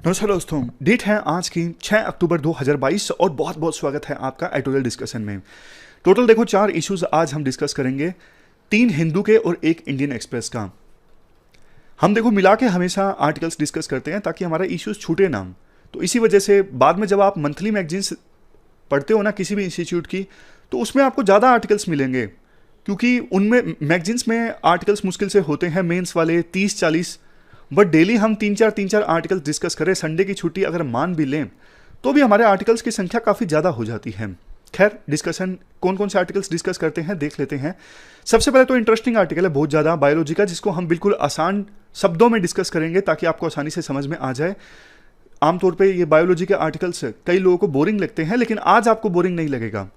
नमस्कार दोस्तों, डेट है आज की 6 अक्टूबर 2022 और बहुत बहुत स्वागत है आपका एडिटोरियल डिस्कशन में। टोटल देखो 4 इश्यूज आज हम डिस्कस करेंगे, 3 हिंदू के और 1 इंडियन एक्सप्रेस का। हम देखो मिला के हमेशा आर्टिकल्स डिस्कस करते हैं ताकि हमारा इश्यूज छूटे ना। तो इसी वजह से बाद में जब आप मंथली मैगजीन्स पढ़ते हो ना किसी भी इंस्टीट्यूट की, तो उसमें आपको ज़्यादा आर्टिकल्स मिलेंगे, क्योंकि उनमें मैगजीन्स में आर्टिकल्स मुश्किल से होते हैं मेंस वाले 30-40, बट डेली हम 3-4 आर्टिकल्स डिस्कस करें, संडे की छुट्टी अगर मान भी लें तो भी हमारे आर्टिकल्स की संख्या काफ़ी ज़्यादा हो जाती है। खैर, डिस्कशन कौन कौन से आर्टिकल्स डिस्कस करते हैं देख लेते हैं। सबसे पहले तो इंटरेस्टिंग आर्टिकल है बहुत ज़्यादा बायोलॉजी का, जिसको हम बिल्कुल आसान शब्दों में डिस्कस करेंगे ताकि आपको आसानी से समझ में आ जाए। आमतौर पे ये बायोलॉजी के आर्टिकल्स कई लोगों को बोरिंग लगते हैं, लेकिन आज आपको बोरिंग नहीं लगेगा।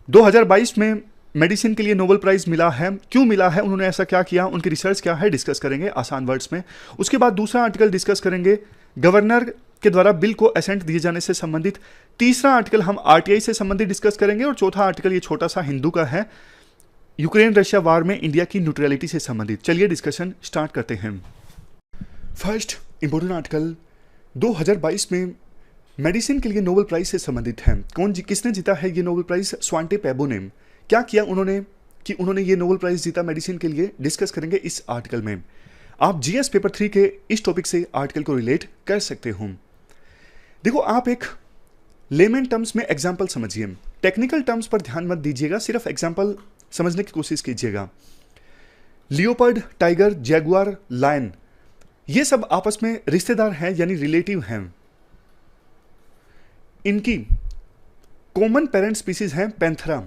2022 में मेडिसिन के लिए नोबेल प्राइज मिला है, क्यों मिला है, उन्होंने ऐसा क्या किया, उनकी रिसर्च क्या है, डिस्कस करेंगे आसान वर्ड्स में। उसके बाद दूसरा आर्टिकल डिस्कस करेंगे गवर्नर के द्वारा बिल को असेंट दिए जाने से संबंधित। तीसरा आर्टिकल हम आरटीआई से संबंधित डिस्कस करेंगे और चौथा आर्टिकल ये छोटा सा हिंदू का है, यूक्रेन रशिया वार में इंडिया की न्यूट्रलिटी से संबंधित। चलिए डिस्कशन स्टार्ट करते हैं। फर्स्ट इंपॉर्टेंट आर्टिकल 2022 में मेडिसिन के लिए नोबेल प्राइज से संबंधित है। किसने जीता है ये नोबेल प्राइज? स्वांटे पेबो ने। क्या किया उन्होंने कि उन्होंने ये नोबेल प्राइज जीता मेडिसिन के लिए, डिस्कस करेंगे इस आर्टिकल में। आप जीएस पेपर 3 के इस टॉपिक से आर्टिकल को रिलेट कर सकते हो। देखो, आप एक लेमन टर्म्स में एग्जांपल समझिए, टेक्निकल टर्म्स पर ध्यान मत दीजिएगा, सिर्फ एग्जांपल समझने की कोशिश कीजिएगा। लियोपर्ड, टाइगर, जैगुआर, लायन, ये सब आपस में रिश्तेदार हैं, यानी रिलेटिव हैं। इनकी कॉमन पेरेंट स्पीसीज हैं पैंथरा।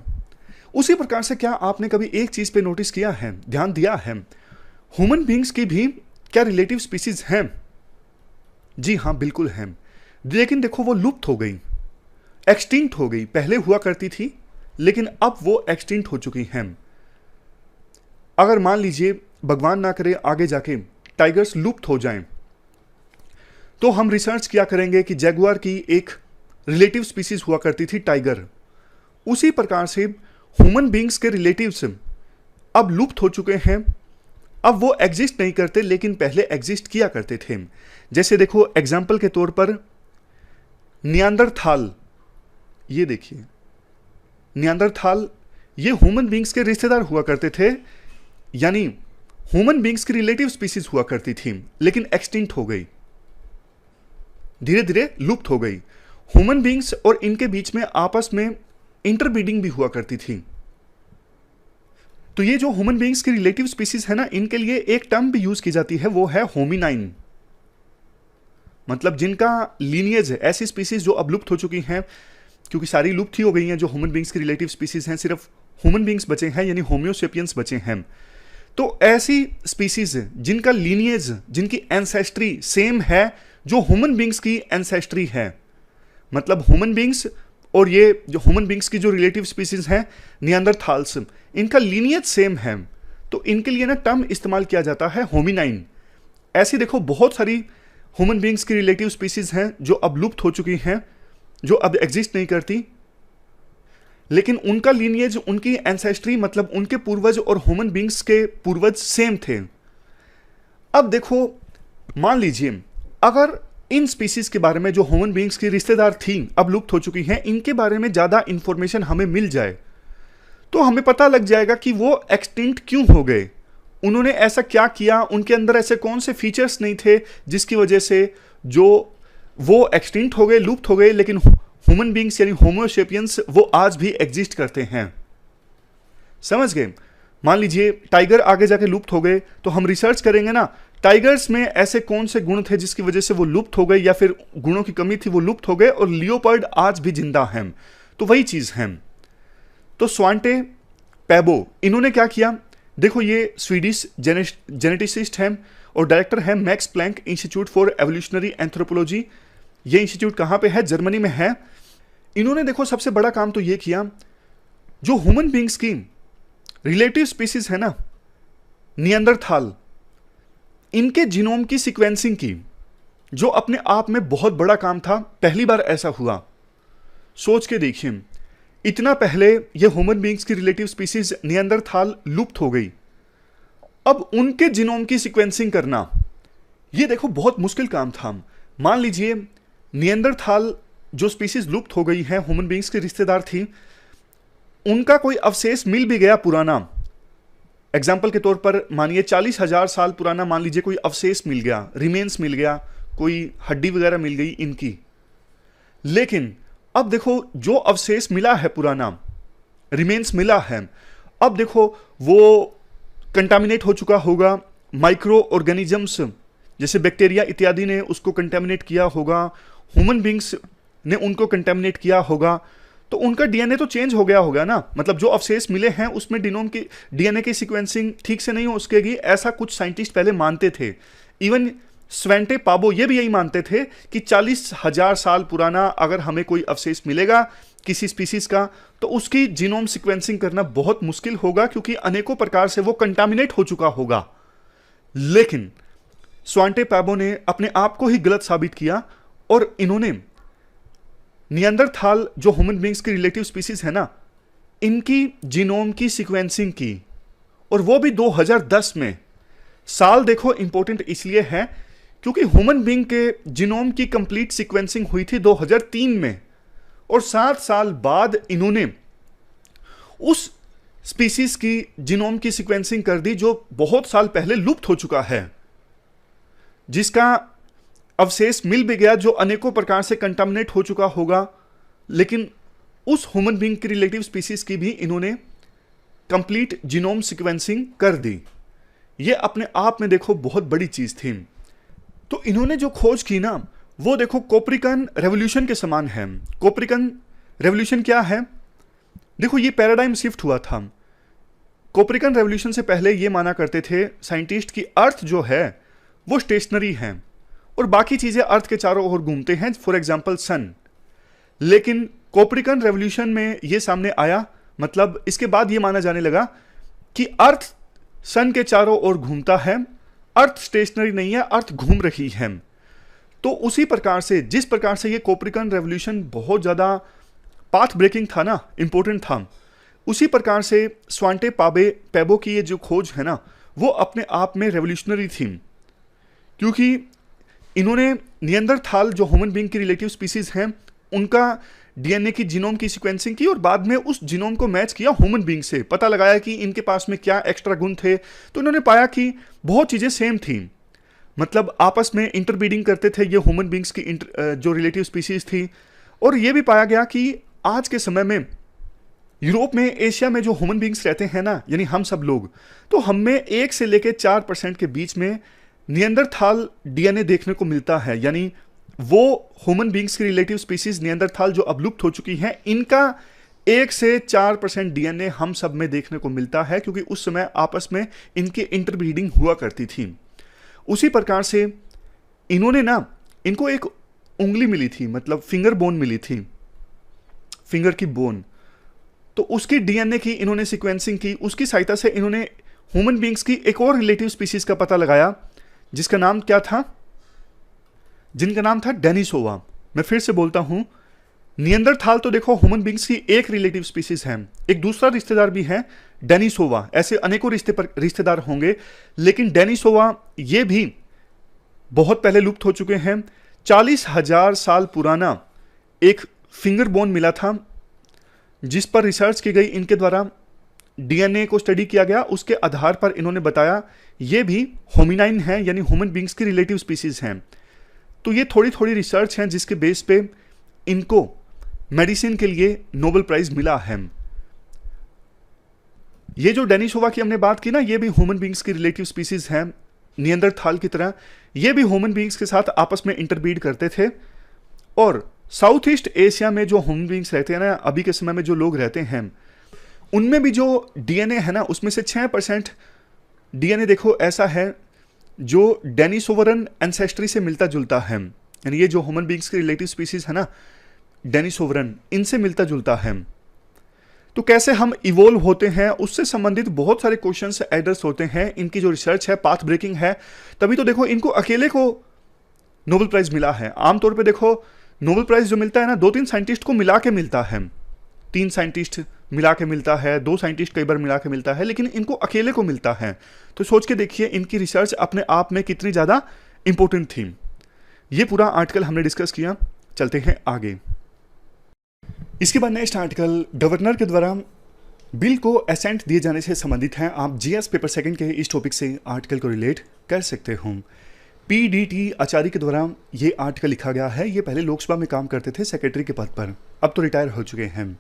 उसी प्रकार से क्या आपने कभी एक चीज पे नोटिस किया है, ध्यान दिया है, ह्यूमन बींग्स की भी क्या रिलेटिव स्पीसीज हैं? जी हाँ, बिल्कुल हैं, लेकिन देखो वो लुप्त हो गई, एक्सटिंक्ट हो गई। पहले हुआ करती थी लेकिन अब वो एक्सटिंक्ट हो चुकी हैं। अगर मान लीजिए भगवान ना करे आगे जाके टाइगर्स लुप्त हो जाएं, तो हम रिसर्च किया करेंगे कि जैगुआर की एक रिलेटिव स्पीसीज हुआ करती थी टाइगर। उसी प्रकार से ह्यूमन बींग्स के रिलेटिव्स अब लुप्त हो चुके हैं, अब वो एग्जिस्ट नहीं करते लेकिन पहले एग्जिस्ट किया करते थे। जैसे देखो एग्जाम्पल के तौर पर नियांदरथाल, ये देखिए नियांदरथाल, ये ह्यूमन बींग्स के रिश्तेदार हुआ करते थे, यानी ह्यूमन बींग्स की रिलेटिव स्पीसीज हुआ करती थी लेकिन एक्सटिंक्ट हो गई, धीरे धीरे लुप्त हो गई। ह्यूमन बींग्स और इनके बीच में आपस में इंटरब्रीडिंग भी हुआ करती थी। तो ये जो ह्यूमन बींग्स की रिलेटिव स्पीसीज है ना, इनके लिए एक टर्म भी यूज की जाती है, वो है होमिनाइन। मतलब जिनका लीनियज है, ऐसी स्पीसीज जो अब लुप्त हो चुकी हैं, क्योंकि सारी लुप्त ही हो गई हैं जो ह्यूमन बींग्स की रिलेटिव स्पीसीज हैं, सिर्फ ह्यूमन बींग्स बचे हैं, यानी होम्योसेपियंस बचे हैं। तो ऐसी स्पीसीज जिनका लीनियज, जिनकी एंसेस्ट्री सेम है जो ह्यूमन बींग्स की एंसेस्ट्री है, मतलब ह्यूमन बींग्स और ये जो ह्यूमन बींग्स की जो रिलेटिव स्पीसीज हैं नियांदरथाल्स, इनका लीनियज सेम है, तो इनके लिए ना टर्म इस्तेमाल किया जाता है होमिनाइन। ऐसी देखो बहुत सारी ह्यूमन बींग्स की रिलेटिव स्पीसीज हैं जो अब लुप्त हो चुकी हैं, जो अब एग्जिस्ट नहीं करती, लेकिन उनका लीनियज, उनकी एंसेस्ट्री, मतलब उनके पूर्वज और ह्यूमन बींग्स के पूर्वज सेम थे। अब देखो मान लीजिए अगर इन स्पीसीज के बारे में जो ह्यूमन बींग्स की रिश्तेदार थी अब लुप्त हो चुकी हैं, इनके बारे में ज़्यादा इंफॉर्मेशन हमें मिल जाए तो हमें पता लग जाएगा कि वो एक्सटिंक्ट क्यों हो गए, उन्होंने ऐसा क्या किया, उनके अंदर ऐसे कौन से फीचर्स नहीं थे जिसकी वजह से जो वो एक्सटिंक्ट हो गए, लुप्त हो गए, लेकिन ह्यूमन बींग्स यानी होमोसेपियंस वो आज भी एग्जिस्ट करते हैं। समझ गए? मान लीजिए टाइगर आगे जाके लुप्त हो गए, तो हम रिसर्च करेंगे ना टाइगर्स में ऐसे कौन से गुण थे जिसकी वजह से वो लुप्त हो गए, या फिर गुणों की कमी थी वो लुप्त हो गए, और लियोपर्ड आज भी जिंदा हैं, तो वही चीज है। तो स्वांटे पेबो इन्होंने क्या किया, देखो ये स्वीडिश जेनेटिसिस्ट हैं और डायरेक्टर हैं Max Planck Institute for evolutionary anthropology. ये इंस्टीट्यूट कहाँ पे है? जर्मनी में है। इन्होंने देखो सबसे बड़ा काम तो ये किया, जो ह्यूमन बींग्स की रिलेटिव स्पीसीज है ना नियांदरथाल, इनके जीनोम की सीक्वेंसिंग की, जो अपने आप में बहुत बड़ा काम था, पहली बार ऐसा हुआ। सोच के देखिए, इतना पहले ये ह्यूमन बींग्स की रिलेटिव स्पीसीज नियांदरथाल लुप्त हो गई, अब उनके जीनोम की सीक्वेंसिंग करना, ये देखो बहुत मुश्किल काम था। मान लीजिए नियंदरथाल जो स्पीसीज लुप्त हो गई है, ह्यूमन बींग्स के रिश्तेदार थी, उनका कोई अवशेष मिल भी गया पुराना, एग्जाम्पल के तौर पर मानिए 40,000 साल पुराना मान लीजिए कोई अवशेष मिल गया, रिमेन्स मिल गया, कोई हड्डी वगैरह मिल गई इनकी, लेकिन अब देखो जो अवशेष मिला है पुराना, रिमेन्स मिला है, अब देखो वो कंटामिनेट हो चुका होगा, माइक्रो ऑर्गेनिजम्स जैसे बैक्टीरिया इत्यादि ने उसको कंटेमिनेट किया होगा, ह्यूमन बींग्स ने उनको कंटेमिनेट किया होगा, तो उनका डीएनए तो चेंज हो गया होगा ना। मतलब जो अवशेष मिले हैं उसमें डिनोम की डीएनए की सीक्वेंसिंग ठीक से नहीं हो सकेगी, ऐसा कुछ साइंटिस्ट पहले मानते थे। इवन स्वेंटे पाबो ये भी यही मानते थे कि 40,000 साल पुराना अगर हमें कोई अवशेष मिलेगा किसी स्पीसीज का, तो उसकी जीनोम सीक्वेंसिंग करना बहुत मुश्किल होगा, क्योंकि अनेकों प्रकार से वो कंटामिनेट हो चुका होगा। लेकिन स्वांटे पैबो ने अपने आप को ही गलत साबित किया और इन्होंने नियंदरथाल जो ह्यूमन बींग्स की रिलेटिव स्पीसीज है ना, इनकी जीनोम की सीक्वेंसिंग की, और वो भी 2010 में। साल देखो इंपॉर्टेंट इसलिए है क्योंकि ह्यूमन बींग के जीनोम की कंप्लीट सीक्वेंसिंग हुई थी 2003 में, और 7 साल बाद इन्होंने उस स्पीसीज की जीनोम की सीक्वेंसिंग कर दी जो बहुत साल पहले लुप्त हो चुका है, जिसका अवशेष मिल भी गया जो अनेकों प्रकार से कंटामिनेट हो चुका होगा, लेकिन उस ह्यूमन बींग की रिलेटिव स्पीसीज की भी इन्होंने कंप्लीट जीनोम सीक्वेंसिंग कर दी। ये अपने आप में देखो बहुत बड़ी चीज थी। तो इन्होंने जो खोज की ना, वो देखो कोपरिकन रेवोल्यूशन के समान है। कोपरिकन रेवोल्यूशन क्या है? देखो ये पैराडाइम शिफ्ट हुआ था। कोपरिकन रेवोल्यूशन से पहले ये माना करते थे साइंटिस्ट की अर्थ जो है वो स्टेशनरी है और बाकी चीजें अर्थ के चारों ओर घूमते हैं, फॉर एग्जाम्पल सन। लेकिन कोपरिकन रेवोल्यूशन में ये सामने आया, मतलब इसके बाद ये माना जाने लगा कि अर्थ सन के चारों ओर घूमता है, अर्थ स्टेशनरी नहीं है, अर्थ घूम रही है। तो उसी प्रकार से जिस प्रकार से ये कोपरिकन रेवोल्यूशन बहुत ज्यादा पाथ ब्रेकिंग था ना, इंपॉर्टेंट था, उसी प्रकार से स्वांटे पैबो की ये जो खोज है ना, वो अपने आप में रेवोल्यूशनरी थी, क्योंकि इन्होंने नियंदरथाल जो ह्यूमन बींग की रिलेटिव स्पीसीज हैं उनका डीएनए की जीनोम की सीक्वेंसिंग की और बाद में उस जीनोम को मैच किया ह्यूमन बींग से, पता लगाया कि इनके पास में क्या एक्स्ट्रा गुण थे। तो इन्होंने पाया कि बहुत चीजें सेम थी, मतलब आपस में इंटरब्रीडिंग करते थे ये ह्यूमन बींग्स की जो रिलेटिव स्पीसीज थी। और ये भी पाया गया कि आज के समय में यूरोप में, एशिया में जो ह्यूमन बींग्स रहते हैं ना, यानी हम सब लोग, तो हम में 1 से लेकर 4% के बीच में नियंदरथाल डीएनए देखने को मिलता है। यानी वो ह्यूमन बींग्स की रिलेटिव स्पीसीज नियंदरथाल जो अब लुप्त हो चुकी हैं, इनका 1 से 4% डीएनए हम सब में देखने को मिलता है, क्योंकि उस समय आपस में इनकी इंटरब्रीडिंग हुआ करती थी। उसी प्रकार से इन्होंने ना, इनको एक उंगली मिली थी, मतलब फिंगर बोन मिली थी, फिंगर की बोन, तो उसकी डीएनए की इन्होंने सीक्वेंसिंग की। उसकी सहायता से इन्होंने ह्यूमन बींग्स की एक और रिलेटिव स्पीसीज का पता लगाया, जिसका नाम क्या था? जिनका नाम था डेनिसोवा। मैं फिर से बोलता हूं, नियंदरथाल तो देखो ह्यूमन बींग्स की एक रिलेटिव स्पीसीज है, एक दूसरा रिश्तेदार भी है डेनिसोवा। ऐसे अनेकों रिश्तेदार होंगे, लेकिन डेनिसोवा ये भी बहुत पहले लुप्त हो चुके हैं। 40,000 साल पुराना एक फिंगर बोन मिला था, जिस पर रिसर्च की गई इनके द्वारा, डीएनए को स्टडी किया गया, उसके आधार पर इन्होंने बताया ये भी होमिनाइन है, यानी ह्यूमन बींग्स की रिलेटिव स्पीसीज हैं। तो ये थोड़ी थोड़ी रिसर्च है जिसके बेस पे इनको मेडिसिन के लिए नोबेल प्राइज मिला है। ये जो डेनिसोवा की हमने बात की ना, ये भी ह्यूमन बींग्स की रिलेटिव स्पीसीज है, नियंदरथाल की तरह। ये भी ह्यूमन बींग्स के साथ आपस में इंटरब्रीड करते थे। और साउथ ईस्ट एशिया में जो ह्यूमन बींग्स रहते हैं ना, अभी के समय में जो लोग रहते हैं, उनमें भी जो डीएनए है ना, उसमें से 6% डीएनए देखो ऐसा है जो डेनिसोवरन एंसेस्ट्री से मिलता जुलता है। यानी ये जो ह्यूमन बींग्स की रिलेटिव स्पीसीज है ना, डेनिसोवरन, इनसे मिलता जुलता है। तो कैसे हम इवोल्व होते हैं, उससे संबंधित बहुत सारे क्वेश्चंस एड्रेस होते हैं। इनकी जो रिसर्च है पाथ ब्रेकिंग है, तभी तो देखो इनको अकेले को नोबेल प्राइज मिला है। आमतौर पे देखो नोबेल प्राइज जो मिलता है ना, 2-3 साइंटिस्ट को मिला के मिलता है, 3 साइंटिस्ट मिला के मिलता है, 2 साइंटिस्ट कई बार मिला के मिलता है, लेकिन इनको अकेले को मिलता है। तो सोच के देखिए इनकी रिसर्च अपने आप में कितनी ज़्यादा इंपॉर्टेंट थी। ये पूरा आर्टिकल हमने डिस्कस किया। चलते हैं आगे। इसके बाद नेक्स्ट आर्टिकल गवर्नर के द्वारा बिल को असेंट दिए जाने से संबंधित है। आप जीएस पेपर सेकंड के इस टॉपिक से आर्टिकल को रिलेट कर सकते हो। पीडीटी आचार्य के द्वारा ये आर्टिकल लिखा गया है। ये पहले लोकसभा में काम करते थे सेक्रेटरी के पद पर, अब तो रिटायर हो चुके हैं।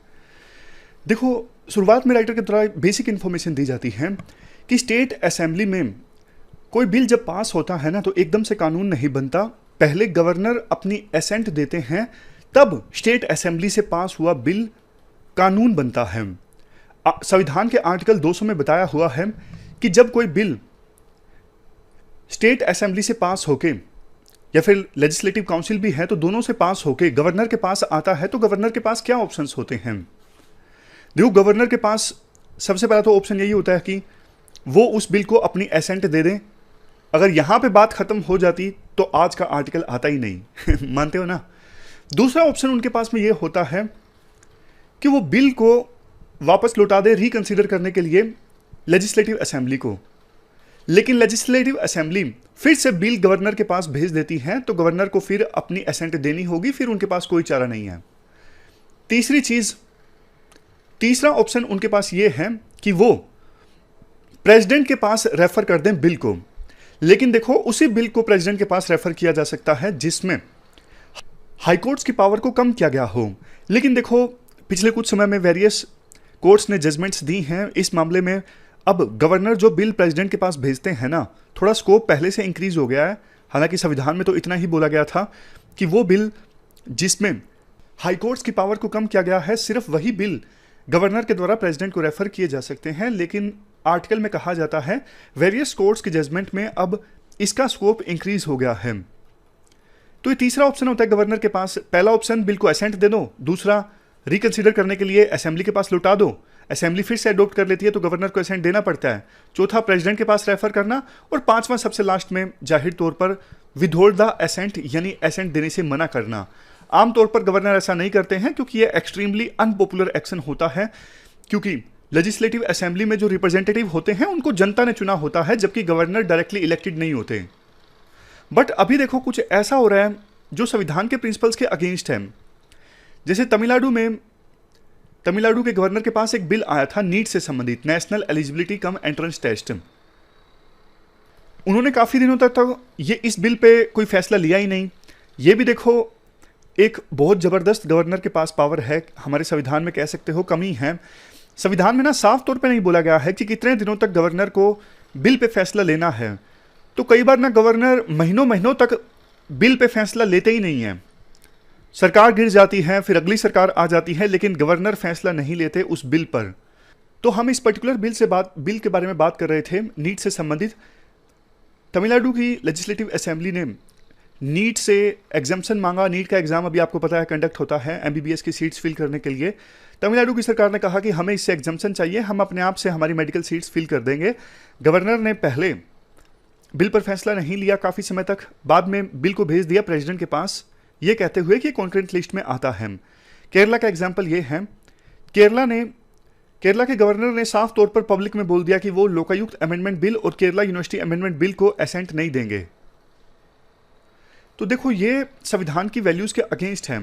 देखो, शुरुआत में राइटर के द्वारा बेसिक इन्फॉर्मेशन दी जाती है कि स्टेट असेंबली में कोई बिल जब पास होता है ना, तो एकदम से कानून नहीं बनता। पहले गवर्नर अपनी असेंट देते हैं, तब स्टेट असेंबली से पास हुआ बिल कानून बनता है। संविधान के आर्टिकल 200 में बताया हुआ है कि जब कोई बिल स्टेट असेंबली से पास होके या फिर लेजिस्लेटिव काउंसिल भी है तो दोनों से पास होके गवर्नर के पास आता है, तो गवर्नर के पास क्या ऑप्शंस होते हैं। देखो, गवर्नर के पास सबसे पहला तो ऑप्शन यही होता है कि वो उस बिल को अपनी एसेंट दे दें। अगर यहां पे बात खत्म हो जाती तो आज का आर्टिकल आता ही नहीं मानते हो ना। दूसरा ऑप्शन उनके पास में ये होता है कि वो बिल को वापस लौटा दे रिकंसीडर करने के लिए लेजिस्लेटिव असेंबली को, लेकिन लेजिस्लेटिव असेंबली फिर से बिल गवर्नर के पास भेज देती है, तो गवर्नर को फिर अपनी एसेंट देनी होगी, फिर उनके पास कोई चारा नहीं है। तीसरा ऑप्शन उनके पास ये है कि वो प्रेसिडेंट के पास रेफर कर दें बिल को। लेकिन देखो, उसी बिल को प्रेसिडेंट के पास रेफर किया जा सकता है जिसमें हाईकोर्ट्स की पावर को कम किया गया हो। लेकिन देखो, पिछले कुछ समय में वेरियस कोर्ट्स ने जजमेंट्स दी हैं इस मामले में। अब गवर्नर जो बिल प्रेसिडेंट के पास भेजते हैं ना, थोड़ा स्कोप पहले से इंक्रीज हो गया है। हालांकि संविधान में तो इतना ही बोला गया था कि वो बिल जिसमें हाईकोर्ट्स की पावर को कम किया गया है, सिर्फ वही बिल गवर्नर के द्वारा प्रेसिडेंट को रेफर किए जा सकते हैं। लेकिन आर्टिकल में कहा जाता है वेरियस कोर्ट्स के जजमेंट में अब इसका स्कोप इंक्रीज हो गया है। तो ये तीसरा ऑप्शन होता है गवर्नर के पास। पहला ऑप्शन बिल को असेंट दे दो, दूसरा रिकंसीडर करने के लिए असेंबली के पास लौटा दो, असेंबली फिर से अडॉप्ट कर लेती है तो गवर्नर को असेंट देना पड़ता है, चौथा प्रेसिडेंट के पास रेफर करना, और पांचवा सबसे लास्ट में जाहिर तौर पर विदहोल्ड द असेंट, यानी असेंट देने से मना करना। आमतौर पर गवर्नर ऐसा नहीं करते हैं क्योंकि ये एक्सट्रीमली अनपॉपुलर एक्शन होता है, क्योंकि लेजिस्लेटिव असेंबली में जो रिप्रेजेंटेटिव होते हैं उनको जनता ने चुना होता है, जबकि गवर्नर डायरेक्टली इलेक्टेड नहीं होते। बट अभी देखो, कुछ ऐसा हो रहा है जो संविधान के प्रिंसिपल्स के अगेंस्ट है। जैसे तमिलनाडु के गवर्नर के पास एक बिल आया था नीट से संबंधित, national eligibility cum entrance test. उन्होंने काफी दिनों तक ये इस बिल पे कोई फैसला लिया ही नहीं। ये भी देखो, एक बहुत जबरदस्त गवर्नर के पास पावर है, हमारे संविधान में कह सकते हो कमी है। संविधान में ना साफ तौर पे नहीं बोला गया है कि कितने दिनों तक गवर्नर को बिल पे फैसला लेना है। तो कई बार ना गवर्नर महीनों महीनों तक बिल पे फैसला लेते ही नहीं है। सरकार गिर जाती है, फिर अगली सरकार आ जाती है, लेकिन गवर्नर फैसला नहीं लेते उस बिल पर। तो हम इस पर्टिकुलर बिल के बारे में बात कर रहे थे, नीट से संबंधित। तमिलनाडु की लेजिस्लेटिव असेंबली ने नीट से एग्जाम्पशन मांगा। नीट का एग्जाम अभी आपको पता है कंडक्ट होता है एमबीबीएस की सीट्स फिल करने के लिए। तमिलनाडु की सरकार ने कहा कि हमें इससे एग्जाम्पशन चाहिए, हम अपने आप से हमारी मेडिकल सीट्स फिल कर देंगे। गवर्नर ने पहले बिल पर फैसला नहीं लिया काफ़ी समय तक, बाद में बिल को भेज दिया प्रेसिडेंट के पास, ये कहते हुए कि कॉन्करेंट लिस्ट में आता है। केरला का एग्जाम्पल ये है, केरला के गवर्नर ने साफ तौर पर पब्लिक में बोल दिया कि वो लोकायुक्त अमेंडमेंट बिल और केरला यूनिवर्सिटी अमेंडमेंट बिल को असेंट नहीं देंगे। तो देखो, ये संविधान की वैल्यूज के अगेंस्ट है।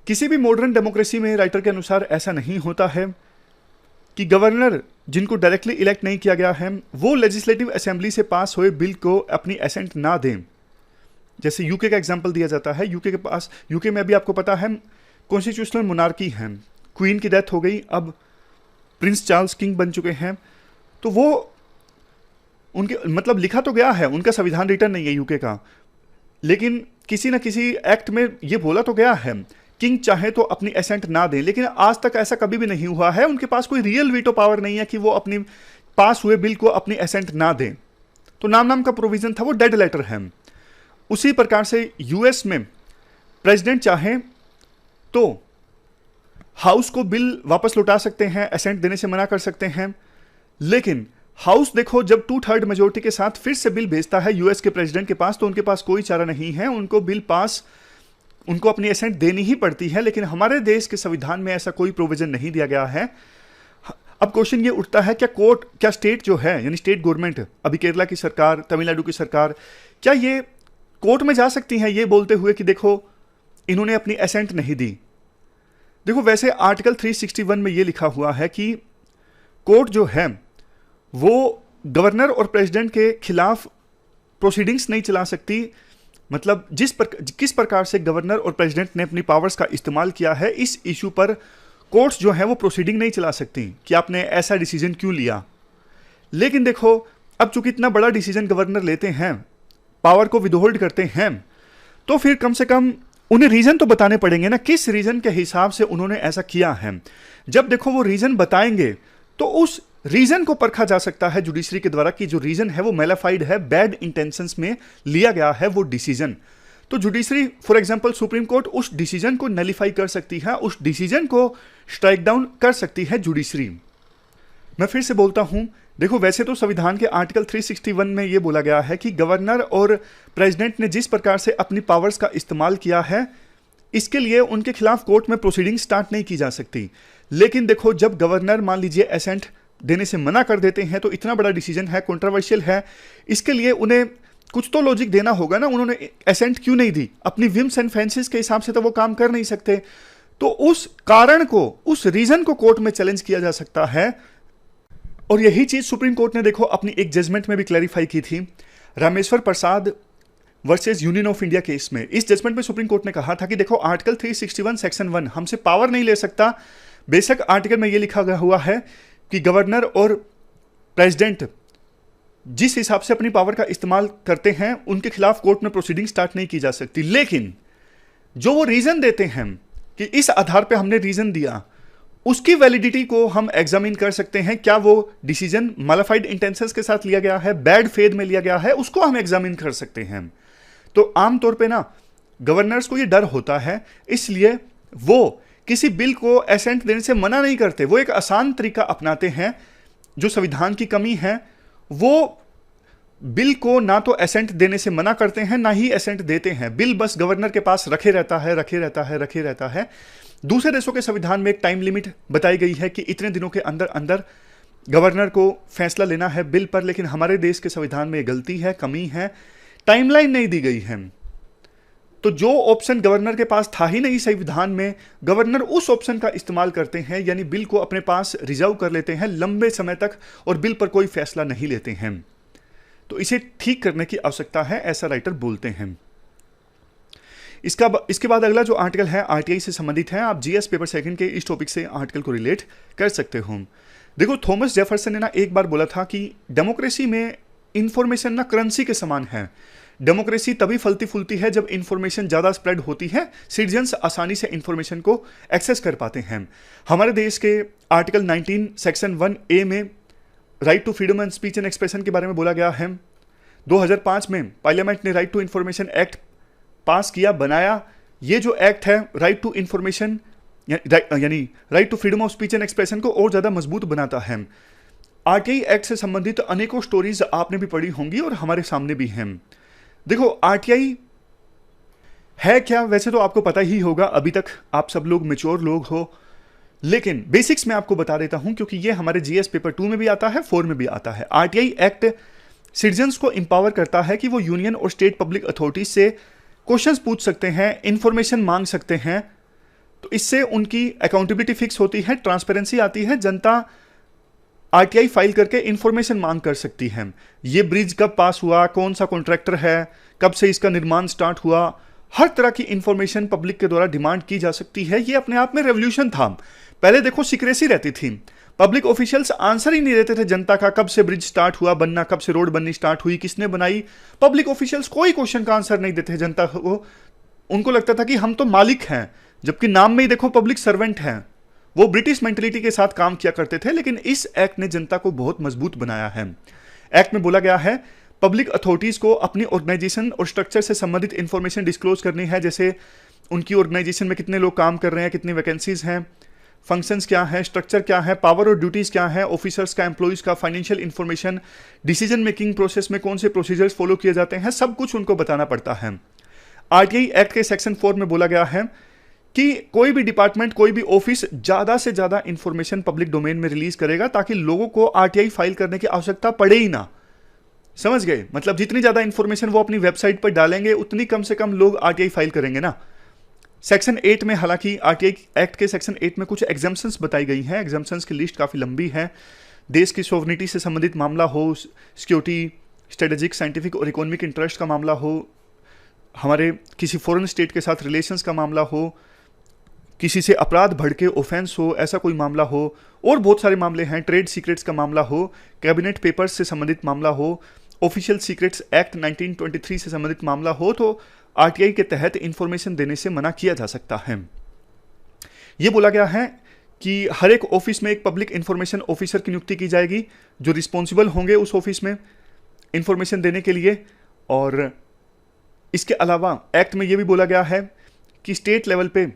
किसी भी मॉडर्न डेमोक्रेसी में राइटर के अनुसार ऐसा नहीं होता है कि गवर्नर जिनको डायरेक्टली इलेक्ट नहीं किया गया है वो लेजिस्लेटिव असेंबली से पास हुए बिल को अपनी असेंट ना दें। जैसे यूके का एग्जांपल दिया जाता है। यूके में अभी आपको पता है कॉन्स्टिट्यूशनल मोनार्की है, क्वीन की डेथ हो गई, अब प्रिंस चार्ल्स किंग बन चुके हैं। तो वो उनके मतलब लिखा तो गया है, उनका संविधान रिटर्न नहीं है यूके का, लेकिन किसी न किसी एक्ट में ये बोला तो गया है किंग चाहे तो अपनी एसेंट ना दें। लेकिन आज तक ऐसा कभी भी नहीं हुआ है, उनके पास कोई रियल वीटो पावर नहीं है कि वो अपनी पास हुए बिल को अपनी एसेंट ना दें। तो नाम का प्रोविजन था, वो डेड लेटर है। उसी प्रकार से यूएस में प्रेसिडेंट चाहे तो हाउस को बिल वापस लौटा सकते हैं, एसेंट देने से मना कर सकते हैं। लेकिन हाउस देखो, जब 2/3 मेजोरिटी के साथ फिर से बिल भेजता है यूएस के प्रेसिडेंट के पास, तो उनके पास कोई चारा नहीं है, उनको बिल पास, उनको अपनी एसेंट देनी ही पड़ती है। लेकिन हमारे देश के संविधान में ऐसा कोई प्रोविजन नहीं दिया गया है। अब क्वेश्चन ये उठता है, क्या स्टेट जो है, यानी स्टेट गवर्नमेंट, अभी केरला की सरकार, तमिलनाडु की सरकार, क्या ये कोर्ट में जा सकती हैं ये बोलते हुए कि देखो इन्होंने अपनी एसेंट नहीं दी। देखो वैसे आर्टिकल 361 में ये लिखा हुआ है कि कोर्ट जो है वो गवर्नर और प्रेसिडेंट के खिलाफ प्रोसीडिंग्स नहीं चला सकती। मतलब किस प्रकार से गवर्नर और प्रेसिडेंट ने अपनी पावर्स का इस्तेमाल किया है, इस इशू पर कोर्ट्स जो है वो प्रोसीडिंग नहीं चला सकती कि आपने ऐसा डिसीजन क्यों लिया। लेकिन देखो अब चूंकि इतना बड़ा डिसीजन गवर्नर लेते हैं, पावर को विदहोल्ड करते हैं, तो फिर कम से कम उन्हें रीजन तो बताने पड़ेंगे ना, किस रीजन के हिसाब से उन्होंने ऐसा किया है। जब देखो वो रीजन बताएंगे तो उस रीजन को परखा जा सकता है जुडिशरी के द्वारा कि जो रीजन है वो मेलाफाइड है, बैड इंटेंशंस में लिया गया है वो डिसीजन। तो judiciary for example supreme court उस डिसीजन को नलिफाई कर सकती है, उस डिसीजन को स्ट्राइक डाउन कर सकती है जुडिशरी। मैं फिर से बोलता हूं, देखो वैसे तो संविधान के आर्टिकल 361 में यह बोला गया है कि गवर्नर और प्रेसिडेंट ने जिस प्रकार से अपनी पावर्स का इस्तेमाल किया है, इसके लिए उनके खिलाफ कोर्ट में प्रोसीडिंग स्टार्ट नहीं की जा सकती। लेकिन देखो जब गवर्नर मान लीजिए एसेंट देने से मना कर देते हैं, तो इतना बड़ा डिसीजन है, कंट्रोवर्शियल है, इसके लिए उन्हें कुछ तो लॉजिक देना होगा ना। उन्होंने एसेंट क्यों नहीं दी? अपनी विम्स एंड फैंसीज के हिसाब से तो वो काम कर नहीं सकते। तो उस कारण को, उस रीजन को कोर्ट में चैलेंज किया जा सकता है। और यही चीज सुप्रीम कोर्ट ने देखो अपनी एक जजमेंट में भी क्लैरिफाई की थी, Rameshwar Prasad versus union of India case में। इस जजमेंट में सुप्रीम कोर्ट ने कहा था कि देखो आर्टिकल 361 सेक्शन 1 हमसे पावर नहीं ले सकता। बेशक आर्टिकल में यह लिखा गया हुआ है कि गवर्नर और प्रेसिडेंट जिस हिसाब से अपनी पावर का इस्तेमाल करते हैं, उनके खिलाफ कोर्ट में प्रोसीडिंग स्टार्ट नहीं की जा सकती। लेकिन जो वो रीजन देते हैं कि इस आधार पे हमने रीजन दिया, उसकी वैलिडिटी को हम एग्जामिन कर सकते हैं। क्या वो डिसीजन मॉडिफाइड इंटेंशंस के साथ लिया गया है, बैड फेथ में लिया गया है, उसको हम एग्जामिन कर सकते हैं। तो आमतौर पे ना गवर्नर्स को ये डर होता है, इसलिए वो किसी बिल को एसेंट देने से मना नहीं करते। वो एक आसान तरीका अपनाते हैं। जो संविधान की कमी है, वो बिल को ना तो एसेंट देने से मना करते हैं, ना ही एसेंट देते हैं। बिल बस गवर्नर के पास रखे रहता है। दूसरे देशों के संविधान में एक टाइम लिमिट बताई गई है कि इतने दिनों के अंदर अंदर गवर्नर को फैसला लेना है बिल पर, लेकिन हमारे देश के संविधान में गलती है, कमी है, टाइमलाइन नहीं दी गई है। तो जो ऑप्शन गवर्नर के पास था ही नहीं संविधान में, गवर्नर उस ऑप्शन का इस्तेमाल करते हैं, यानी बिल को अपने पास रिजर्व कर लेते हैं लंबे समय तक और बिल पर कोई फैसला नहीं लेते हैं। तो इसे ठीक करने की आवश्यकता है, ऐसा राइटर बोलते हैं। इसके बाद अगला जो आर्टिकल है आरटीआई से संबंधित है। आप जीएस पेपर सेकंड के इस टॉपिक से आर्टिकल को रिलेट कर सकते हो। देखो थॉमस जेफरसन ने ना एक बार बोला था कि डेमोक्रेसी में इंफॉर्मेशन ना करेंसी के समान है। डेमोक्रेसी तभी फलती फूलती है जब इंफॉर्मेशन ज्यादा स्प्रेड होती है, सिटीजन्स आसानी से इंफॉर्मेशन को एक्सेस कर पाते हैं। हमारे देश के आर्टिकल 19 सेक्शन 1A में right to freedom and speech and expression के बारे में बोला गया है। 2005 में पार्लियामेंट ने right to information act pass किया, बनाया। ये जो एक्ट है राइट टू इंफॉर्मेशन यानी right to freedom of speech and expression को और ज्यादा मजबूत बनाता है। आरटीआई एक्ट से संबंधित अनेकों स्टोरीज आपने भी पढ़ी होंगी और हमारे सामने भी हैं। देखो आरटीआई है क्या, वैसे तो आपको पता ही होगा, अभी तक आप सब लोग मैच्योर लोग हो, लेकिन बेसिक्स में आपको बता देता हूं क्योंकि ये हमारे जीएस पेपर 2 में भी आता है, 4 में भी आता है। आरटीआई एक्ट सिटीजन्स को इंपावर करता है कि वो यूनियन और स्टेट पब्लिक अथॉरिटीज से क्वेश्चंस पूछ सकते हैं, इंफॉर्मेशन मांग सकते हैं। तो इससे उनकी अकाउंटेबिलिटी फिक्स होती है, ट्रांसपेरेंसी आती है, जनता आरटीआई फाइल करके इंफॉर्मेशन मांग कर सकती है। ये ब्रिज कब पास हुआ, कौन सा कॉन्ट्रैक्टर है, कब से इसका निर्माण स्टार्ट हुआ, हर तरह की इंफॉर्मेशन पब्लिक के द्वारा डिमांड की जा सकती है। ये अपने आप में रेवोल्यूशन था। पहले देखो सीक्रेसी रहती थी, पब्लिक ऑफिशियल्स आंसर ही नहीं देते थे जनता का, कब से ब्रिज स्टार्ट हुआ बनना, कब से रोड बननी स्टार्ट हुई, किसने बनाई। पब्लिक ऑफिशियल्स कोई क्वेश्चन का आंसर नहीं देते जनता को। उनको लगता था कि हम तो मालिक हैं, जबकि नाम में ही देखो पब्लिक सर्वेंट हैं। वो ब्रिटिश मेंटेलिटी के साथ काम किया करते थे। लेकिन इस एक्ट ने जनता को बहुत मजबूत बनाया है। एक्ट में बोला गया है पब्लिक अथॉरिटीज को अपनी ऑर्गेनाइजेशन और स्ट्रक्चर से संबंधित इंफॉर्मेशन डिस्क्लोज करनी है, जैसे उनकी ऑर्गेनाइजेशन में कितने लोग काम कर रहे हैं, कितनी वैकेंसीज हैं, फंक्शंस क्या है, स्ट्रक्चर क्या है, पावर और ड्यूटीज क्या है, ऑफिसर्स का, एम्प्लॉइज का, financial information, decision making process में कौन से प्रोसीजर्स फॉलो किए जाते हैं, सब कुछ उनको बताना पड़ता है। आरटीआई एक्ट के सेक्शन 4 में बोला गया है कि कोई भी डिपार्टमेंट, कोई भी ऑफिस ज्यादा से ज्यादा इंफॉर्मेशन पब्लिक डोमेन में रिलीज करेगा ताकि लोगों को आरटीआई फाइल करने की आवश्यकता पड़े ही ना। समझ गए? मतलब जितनी ज्यादा इंफॉर्मेशन वो अपनी वेबसाइट पर डालेंगे, उतनी कम से कम लोग आरटीआई फाइल करेंगे ना। सेक्शन 8 में हालांकि आरटीआई एक्ट के सेक्शन 8 में कुछ एग्जाम्पशंस बताई गई हैं। एग्जाम्पशंस की लिस्ट काफ़ी लंबी है। देश की सोवरेनिटी से संबंधित मामला हो, सिक्योरिटी, स्ट्रेटेजिक, साइंटिफिक और इकोनॉमिक इंटरेस्ट का मामला हो, हमारे किसी फॉरेन स्टेट के साथ रिलेशंस का मामला हो, किसी से अपराध भड़के ऑफेंस हो, ऐसा कोई मामला हो, और बहुत सारे मामले हैं। ट्रेड सीक्रेट्स का मामला हो, कैबिनेट पेपर्स से संबंधित मामला हो, ऑफिशियल सीक्रेट्स एक्ट 1923 से संबंधित मामला हो, तो आरटीआई के तहत इंफॉर्मेशन देने से मना किया जा सकता है। यह बोला गया है कि हर एक ऑफिस में एक पब्लिक इंफॉर्मेशन ऑफिसर की नियुक्ति की जाएगी जो रिस्पॉन्सिबल होंगे उस ऑफिस में इंफॉर्मेशन देने के लिए। और इसके अलावा एक्ट में यह भी बोला गया है कि स्टेट लेवल पे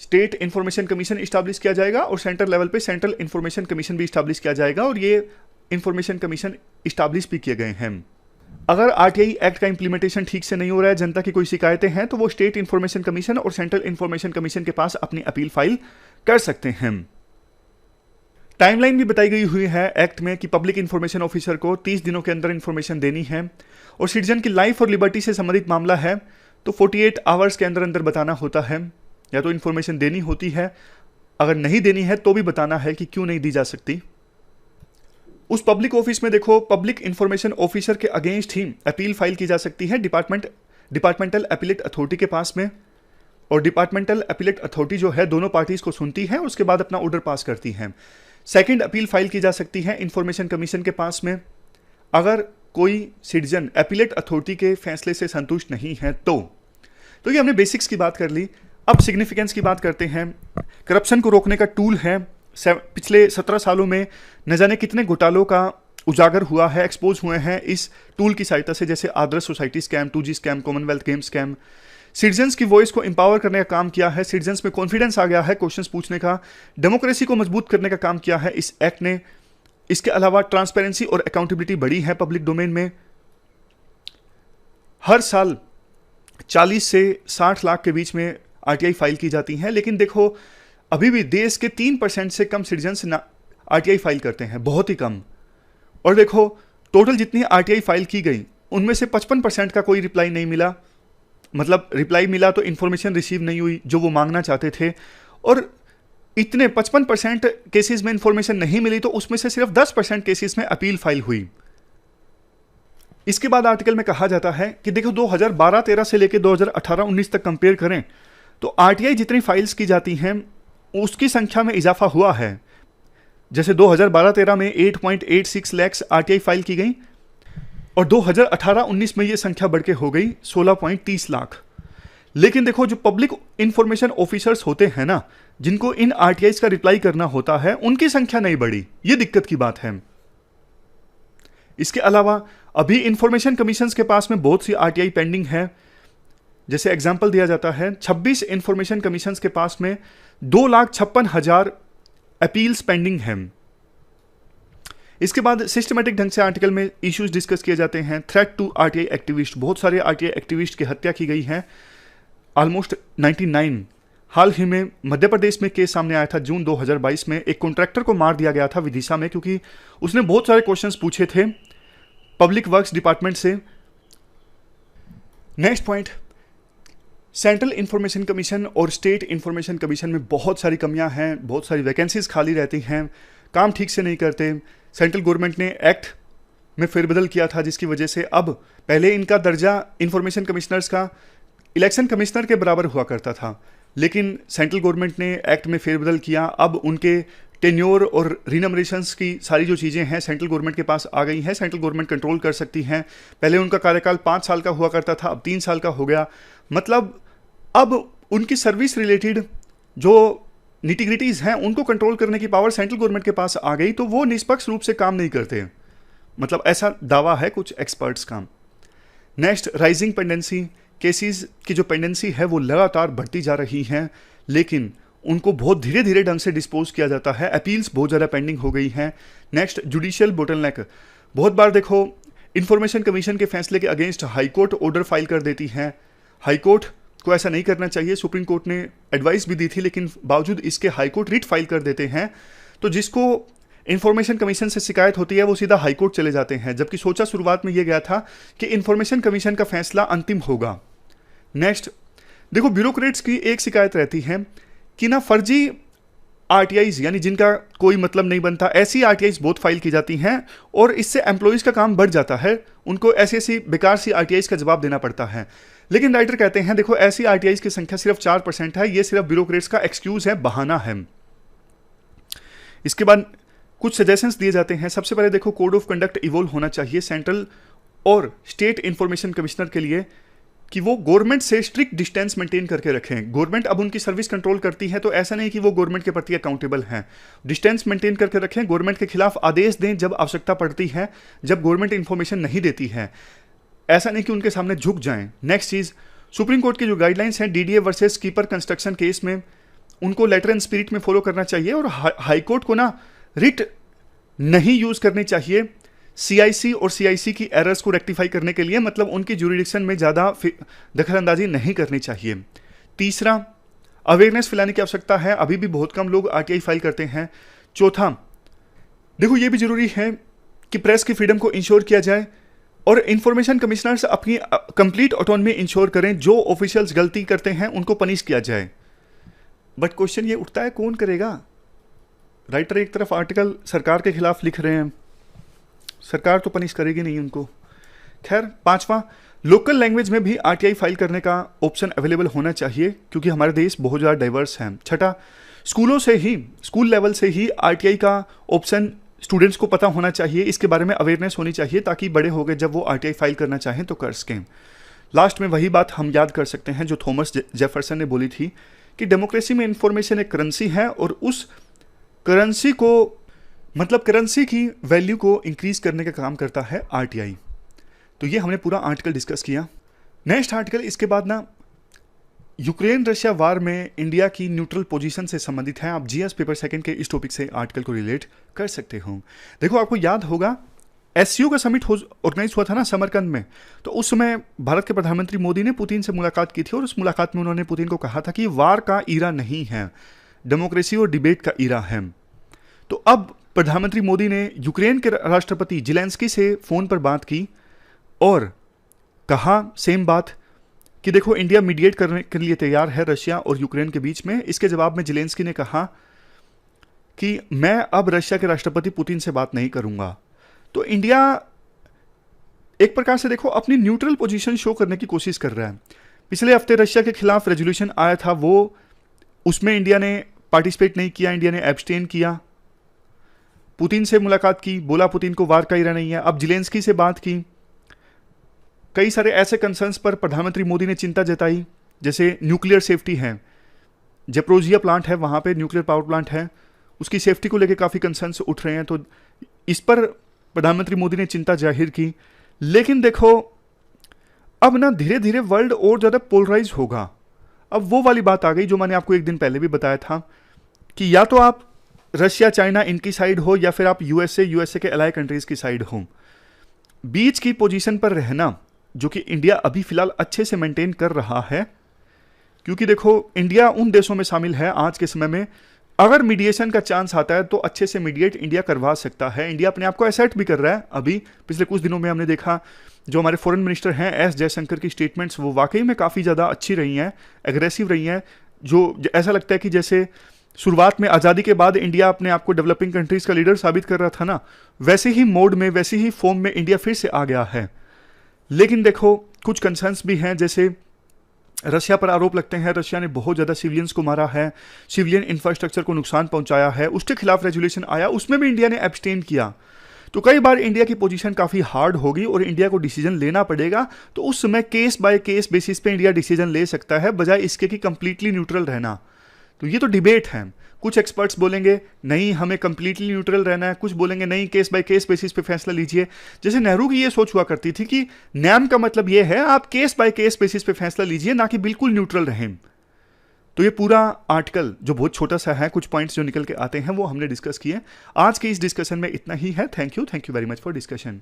स्टेट इंफॉर्मेशन कमीशन इस्टेब्लिश किया जाएगा और सेंट्रल लेवल पे सेंट्रल इंफॉर्मेशन कमीशन भी इस्टेब्लिश किया जाएगा, और ये इंफॉर्मेशन कमीशन इस्टेब्लिश भी किए गए हैं। अगर आरटीआई एक्ट का इंप्लीमेंटेशन ठीक से नहीं हो रहा है, जनता की कोई शिकायतें हैं, तो वो स्टेट इंफॉर्मेशन कमीशन और सेंट्रल इंफॉर्मेशन कमीशन के पास अपनी अपील फाइल कर सकते हैं। टाइमलाइन भी बताई गई हुई है एक्ट में कि पब्लिक इंफॉर्मेशन ऑफिसर को 30 दिनों के अंदर इंफॉर्मेशन देनी है, और सिटीजन की लाइफ और लिबर्टी से संबंधित मामला है तो 48 आवर्स के अंदर अंदर बताना होता है, या तो इंफॉर्मेशन देनी होती है, अगर नहीं देनी है तो भी बताना है कि क्यों नहीं दी जा सकती। उस पब्लिक ऑफिस में देखो, पब्लिक इंफॉर्मेशन ऑफिसर के अगेंस्ट ही अपील फाइल की जा सकती है डिपार्टमेंटल अपीलेट अथॉरिटी के पास में, और डिपार्टमेंटल अपीलेट अथॉरिटी जो है दोनों पार्टीज को सुनती है, उसके बाद अपना ऑर्डर पास करती है। सेकंड अपील फाइल की जा सकती है इंफॉर्मेशन कमीशन के पास में, अगर कोई सिटीजन अपीलेट अथॉरिटी के फैसले से संतुष्ट नहीं है तो ये हमने बेसिक्स की बात कर ली। अब सिग्निफिकेंस की बात करते हैं। करप्शन को रोकने का टूल है। पिछले 17 सालों में न जाने कितने घोटालों का उजागर हुआ है, एक्सपोज हुए हैं इस टूल की सहायता से, जैसे Adarsh society scam, 2G scam, commonwealth game scam. Citizens की वॉइस को एम्पावर करने का काम किया है, सिटीजन्स में कॉन्फिडेंस आ गया है क्वेश्चंस पूछने का, डेमोक्रेसी को मजबूत करने का काम किया है इस एक्ट ने। इसके अलावा ट्रांसपेरेंसी और अकाउंटेबिलिटी बढ़ी है पब्लिक डोमेन में। हर साल 40 से 60 लाख के बीच में आरटीआई फाइल की जाती हैं, लेकिन देखो अभी भी देश के 3% से कम सिटीजन्स आरटीआई फाइल करते हैं, बहुत ही कम। और देखो टोटल जितनी आरटीआई फाइल की गई उनमें से 55% का कोई रिप्लाई नहीं मिला, मतलब रिप्लाई मिला तो इन्फॉर्मेशन रिसीव नहीं हुई जो वो मांगना चाहते थे, और इतने 55% केसेस में इंफॉर्मेशन नहीं मिली तो उसमें से सिर्फ 10% केसेस में अपील फाइल हुई। इसके बाद आर्टिकल में कहा जाता है कि देखो 2012-13 से लेकर 2018-19 तक कंपेयर करें तो आरटीआई जितनी फाइल्स की जाती हैं उसकी संख्या में इजाफा हुआ है। जैसे 2012-13 में 8.86 लाख आरटीआई फाइल की गई, और 2018-19 में ये संख्या बढ़ के हो गई 16.30 लाख। लेकिन देखो जो पब्लिक इंफॉर्मेशन ऑफिसर्स होते हैं ना, जिनको इन आरटीआईज का रिप्लाई करना होता है, उनकी संख्या नहीं बढ़ी, ये दिक्कत की बात है। इसके अलावा अभी इंफॉर्मेशन कमीशंस के पास में बहुत सी आरटीआई पेंडिंग है। जैसे एग्जाम्पल दिया जाता है 26 इंफॉर्मेशन कमीशंस के पास में 2,56,000 अपील्स पेंडिंग हैं। इसके बाद सिस्टमेटिक ढंग से आर्टिकल में इश्यूज डिस्कस किए जाते हैं। थ्रेट टू आरटीआई एक्टिविस्ट, बहुत सारे आरटीआई एक्टिविस्ट की हत्या की गई है, ऑलमोस्ट 99। हाल ही में मध्य प्रदेश में केस सामने आया था जून 2022 में, एक कॉन्ट्रैक्टर को मार दिया गया था विदिशा में, क्योंकि उसने बहुत सारे क्वेश्चंस पूछे थे पब्लिक वर्क्स डिपार्टमेंट से। Next point, central information commission और स्टेट इंफॉर्मेशन कमीशन में बहुत सारी कमियां हैं, बहुत सारी वैकेंसीज खाली रहती हैं, काम ठीक से नहीं करते। सेंट्रल गवर्नमेंट ने एक्ट में फेरबदल किया था, जिसकी वजह से अब पहले इनका दर्जा इंफॉर्मेशन कमिश्नर्स का इलेक्शन कमिश्नर के बराबर हुआ करता था, लेकिन सेंट्रल गवर्नमेंट ने एक्ट में फेरबदल किया। अब उनके टेन्योर और रिनमरेशंस की सारी जो चीज़ें हैं सेंट्रल गवर्नमेंट के पास आ गई हैं, सेंट्रल गवर्नमेंट कंट्रोल कर सकती हैं। पहले उनका कार्यकाल 5 साल का हुआ करता था, अब 3 साल का हो गया। मतलब अब उनकी सर्विस रिलेटेड जो निटिग्रिटीज़ हैं उनको कंट्रोल करने की पावर सेंट्रल गवर्नमेंट के पास आ गई, तो वो निष्पक्ष रूप से काम नहीं करते, मतलब ऐसा दावा है कुछ एक्सपर्ट्स का। नेक्स्ट, राइजिंग पेंडेंसी, केसेस की जो पेंडेंसी है वो लगातार बढ़ती जा रही हैं, लेकिन उनको बहुत धीरे धीरे ढंग से डिस्पोज किया जाता है। अपील्स बहुत ज़्यादा पेंडिंग हो गई हैं। नेक्स्ट, जुडिशियल बोटलनेक, बहुत बार देखो इंफॉर्मेशन कमीशन के फैसले के अगेंस्ट हाईकोर्ट ऑर्डर फाइल कर देती है। हाईकोर्ट को ऐसा नहीं करना चाहिए, सुप्रीम कोर्ट ने एडवाइस भी दी थी, लेकिन बावजूद इसके हाईकोर्ट रिट फाइल कर देते हैं। तो जिसको इंफॉर्मेशन कमीशन से शिकायत होती है वो सीधा हाईकोर्ट चले जाते हैं, जबकि सोचा शुरुआत में ये गया था कि इंफॉर्मेशन कमीशन का फैसला अंतिम होगा। नेक्स्ट, देखो ब्यूरोक्रेट्स की एक शिकायत रहती है कि ना फर्जी आरटीआईज यानी जिनका कोई मतलब नहीं बनता, ऐसी आरटीआईज बहुत फाइल की जाती हैं और इससे एम्प्लॉयज का काम बढ़ जाता है, उनको ऐसी ऐसी बेकार सी आरटीआईज का जवाब देना पड़ता है। लेकिन राइटर कहते हैं देखो ऐसी आरटीआईज की संख्या सिर्फ 4% है, ये सिर्फ ब्यूरोक्रेट्स का एक्सक्यूज है, बहाना है। इसके बाद कुछ सजेशंस दिए जाते हैं। सबसे पहले देखो कोड ऑफ कंडक्ट इवॉल्व होना चाहिए सेंट्रल और स्टेट इंफॉर्मेशन कमिश्नर के लिए कि वो गवर्नमेंट से स्ट्रिक्ट डिस्टेंस मेंटेन करके रखें। गवर्नमेंट अब उनकी सर्विस कंट्रोल करती है तो ऐसा नहीं कि वो गवर्नमेंट के प्रति अकाउंटेबल हैं। डिस्टेंस मेंटेन करके रखें, गवर्नमेंट के खिलाफ आदेश दें जब आवश्यकता पड़ती है, जब गवर्नमेंट इंफॉर्मेशन नहीं देती है, ऐसा नहीं कि उनके सामने झुक जाएं। नेक्स्ट चीज, सुप्रीम कोर्ट की जो गाइडलाइंस हैं DDA versus keeper construction case में, उनको लेटर एंड स्पिरिट में फॉलो करना चाहिए और हाईकोर्ट को ना रिट नहीं यूज करनी चाहिए सीआईसी और सीआईसी की एरर्स को रेक्टिफाई करने के लिए, मतलब उनकी ज्यूरिडिक्शन में ज़्यादा दखलंदाजी नहीं करनी चाहिए। तीसरा, अवेयरनेस फैलाने की आवश्यकता है, अभी भी बहुत कम लोग आरटीआई फाइल करते हैं। चौथा, देखो ये भी जरूरी है कि प्रेस की फ्रीडम को इंश्योर किया जाए और इंफॉर्मेशन कमिश्नर्स अपनी कंप्लीट ऑटोनॉमी इंश्योर करें, जो ऑफिशियल्स गलती करते हैं उनको पनिश किया जाए। बट क्वेश्चन ये उठता है कौन करेगा? राइटर एक तरफ आर्टिकल सरकार के खिलाफ लिख रहे हैं, सरकार तो पनिश करेगी नहीं उनको। खैर, पांचवा, लोकल लैंग्वेज में भी आरटीआई फाइल करने का ऑप्शन अवेलेबल होना चाहिए क्योंकि हमारे देश बहुत ज़्यादा डाइवर्स हैं। छठा, स्कूलों से ही, स्कूल लेवल से ही आरटीआई का ऑप्शन स्टूडेंट्स को पता होना चाहिए, इसके बारे में अवेयरनेस होनी चाहिए ताकि बड़े हो गए जब वो आरटीआई फाइल करना चाहें तो कर सकें। लास्ट में वही बात हम याद कर सकते हैं जो थॉमस जेफरसन ने बोली थी कि डेमोक्रेसी में इंफॉर्मेशन एक करेंसी है और उस करेंसी को, मतलब करेंसी की वैल्यू को इंक्रीज करने का काम करता है आरटीआई। तो ये हमने पूरा आर्टिकल डिस्कस किया। नेक्स्ट आर्टिकल इसके बाद ना यूक्रेन रशिया वार में इंडिया की न्यूट्रल पोजीशन से संबंधित है। आप जीएस पेपर सेकंड के इस टॉपिक से आर्टिकल को रिलेट कर सकते हो। देखो आपको याद होगा एससीओ का समिट ऑर्गेनाइज हुआ था ना समरकंद में, तो उस समय भारत के प्रधानमंत्री मोदी ने पुतिन से मुलाकात की थी और उस मुलाकात में उन्होंने पुतिन को कहा था कि वार का ईरा नहीं है, डेमोक्रेसी और डिबेट का ईरा है। तो अब प्रधानमंत्री मोदी ने यूक्रेन के राष्ट्रपति जेलेंस्की से फोन पर बात की और कहा सेम बात कि देखो इंडिया मीडिएट करने के लिए तैयार है रशिया और यूक्रेन के बीच में। इसके जवाब में जेलेंस्की ने कहा कि मैं अब रशिया के राष्ट्रपति पुतिन से बात नहीं करूंगा। तो इंडिया एक प्रकार से देखो अपनी न्यूट्रल पोजीशन शो करने की कोशिश कर रहा है। पिछले हफ्ते रशिया के खिलाफ रेजोल्यूशन आया था, वो उसमें इंडिया ने पार्टिसिपेट नहीं किया, इंडिया ने एब्सटेन किया। पुतिन से मुलाकात की, बोला पुतिन को वार का इरादा नहीं है। अब जेलेंस्की से बात की, कई सारे ऐसे कंसर्न्स पर प्रधानमंत्री मोदी ने चिंता जताई, जैसे न्यूक्लियर सेफ्टी है, जेप्रोजिया प्लांट है, वहां पे न्यूक्लियर पावर प्लांट है, उसकी सेफ्टी को लेकर काफी कंसर्न्स उठ रहे हैं। तो इस पर प्रधानमंत्री मोदी ने चिंता जाहिर की। लेकिन देखो अब ना धीरे धीरे वर्ल्ड और ज्यादा पोलराइज होगा। अब वो वाली बात आ गई जो मैंने आपको एक दिन पहले भी बताया था कि या तो आप रशिया चाइना इनकी साइड हो या फिर आप यूएसए के अलाइ कंट्रीज की साइड हो। बीच की पोजीशन पर रहना जो कि इंडिया अभी फिलहाल अच्छे से मेंटेन कर रहा है, क्योंकि देखो इंडिया उन देशों में शामिल है आज के समय में, अगर मीडिएशन का चांस आता है तो अच्छे से मीडिएट इंडिया करवा सकता है। इंडिया अपने आप को एसेट भी कर रहा है। अभी पिछले कुछ दिनों में हमने देखा जो हमारे फॉरेन मिनिस्टर हैं एस जयशंकर की स्टेटमेंट्स वो वाकई में काफ़ी ज़्यादा अच्छी रही हैं, एग्रेसिव रही हैं, जो ऐसा लगता है कि जैसे शुरुआत में आज़ादी के बाद इंडिया अपने आप को डेवलपिंग कंट्रीज़ का लीडर साबित कर रहा था ना, वैसे ही मोड में, वैसे ही फॉर्म में इंडिया फिर से आ गया है। लेकिन देखो कुछ कंसर्न्स भी हैं, जैसे रशिया पर आरोप लगते हैं रशिया ने बहुत ज़्यादा सिविलियंस को मारा है, सिविलियन इंफ्रास्ट्रक्चर को नुकसान पहुंचाया है, उसके खिलाफ रेजोल्यूशन आया, उसमें भी इंडिया ने एब्सटेन किया। तो कई बार इंडिया की पोजीशन काफ़ी हार्ड होगी और इंडिया को डिसीजन लेना पड़ेगा। तो उस समय केस बाय केस बेसिस पे इंडिया डिसीजन ले सकता है, बजाय इसके कि कंप्लीटली न्यूट्रल रहना। तो ये तो डिबेट है। कुछ एक्सपर्ट्स बोलेंगे नहीं हमें कंप्लीटली न्यूट्रल रहना है, कुछ बोलेंगे नहीं केस बाय केस बेसिस पे फैसला लीजिए। जैसे नेहरू की ये सोच हुआ करती थी कि न्याम का मतलब ये है आप केस बाय केस बेसिस पे फैसला लीजिए, ना कि बिल्कुल न्यूट्रल रहें। तो ये पूरा आर्टिकल जो बहुत छोटा सा है, कुछ पॉइंट्स जो निकल के आते हैं वो हमने डिस्कस किए। आज के इस डिस्कशन में इतना ही है। Thank you very much for discussion.